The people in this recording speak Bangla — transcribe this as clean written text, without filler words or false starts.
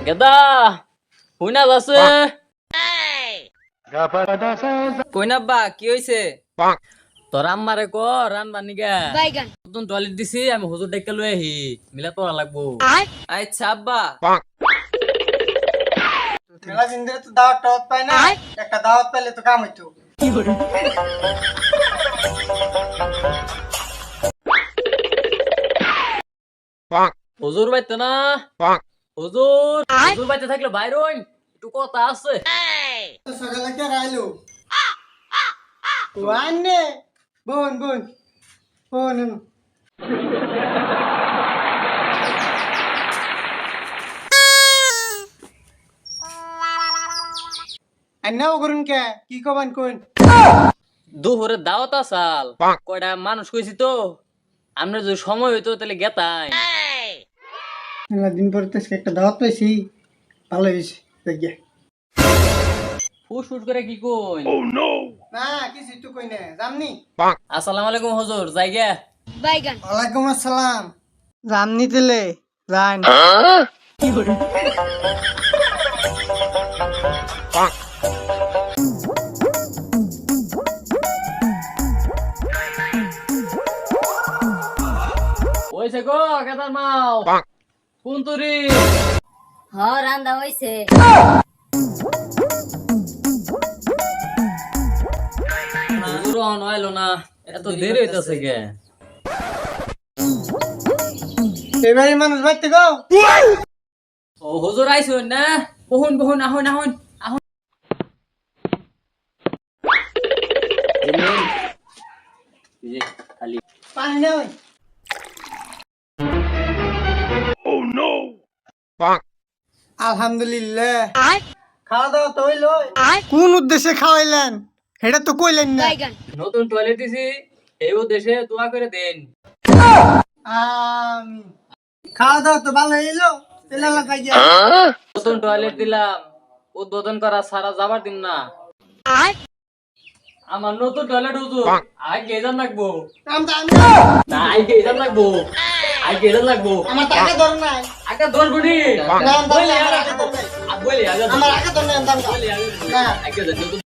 গেদা হুইনা যাচ্ছে কইনা বা কি হইছে? তোর আম্মারে ক রান বানিগা নতুন টয়লেট দিছি আমি হুজুর ডেকে লই আহি মিলা তোরা লাগবো আচ্ছা আব্বা। মেলা দিন ধরে তো দাওয়াত টাওয়াত পাই না, একটা দাওয়াত পাইলে তো কাম হইতো। হুজুর বাইতে না হুজুর হুজুর বাইতে থাকলে বাইরে হইন একটু কথা আছে তো সকালে কে রাইলো ওয়ানে বোন বোন বোন আন্নাও করুন কে কি কবান কোন দুপুরে দাওয়াত আসাল কয়টা মানুষ কইছি তো আমরা যদি সময় হইতো তাহলে গেতাই মেলা দিন পরে তো একটা দাওয়াত পাইছি, ভালো হয়েছে দেখিয়া। ফুস ফুস করে কি কই না কিছু তো কই না জামনি। আসসালামু আলাইকুম হুজুর জায়গা ওয়ালাইকুম আসসালাম। জামনি তেলে যান ওইছে গো কেদার মাও কোন তুরি হ রান্দা হইছে। হুজুর আইলো না এত দেরি হইতাছে কে এবারে মানুষ বাইতে গো। ও হুজুর আইছুন না বহুন বহুন আহুন আহুন আহুন খালি পানি না ওই আলহামদুলিল্লাহ খাওয়া দাওয়া তো হইলো। কোন উদ্দেশ্যে খাওয়াইলেন এটা তো কইলেন না। নতুন টয়লেট দিছি এই উদ্দেশ্যে দোয়া করে দেন আমিন। খাওয়া দাওয়া তো ভালো হইলো তেলা লাগাই গিয়া নতুন টয়লেট দিলাম উদ্বোধন করা সারা যাবার দিন না আমার নতুন টয়লেট হুজুর আগে যান লাগবো না আগে যান লাগবো আগে যান লাগবো আমার টাকা ধর নাই। আগে ধরবো নি না, বলে আমার আগে আগে ধর নাই। বলে আগে আমার আগে ধর নাই। বলে আগে না। আগে যান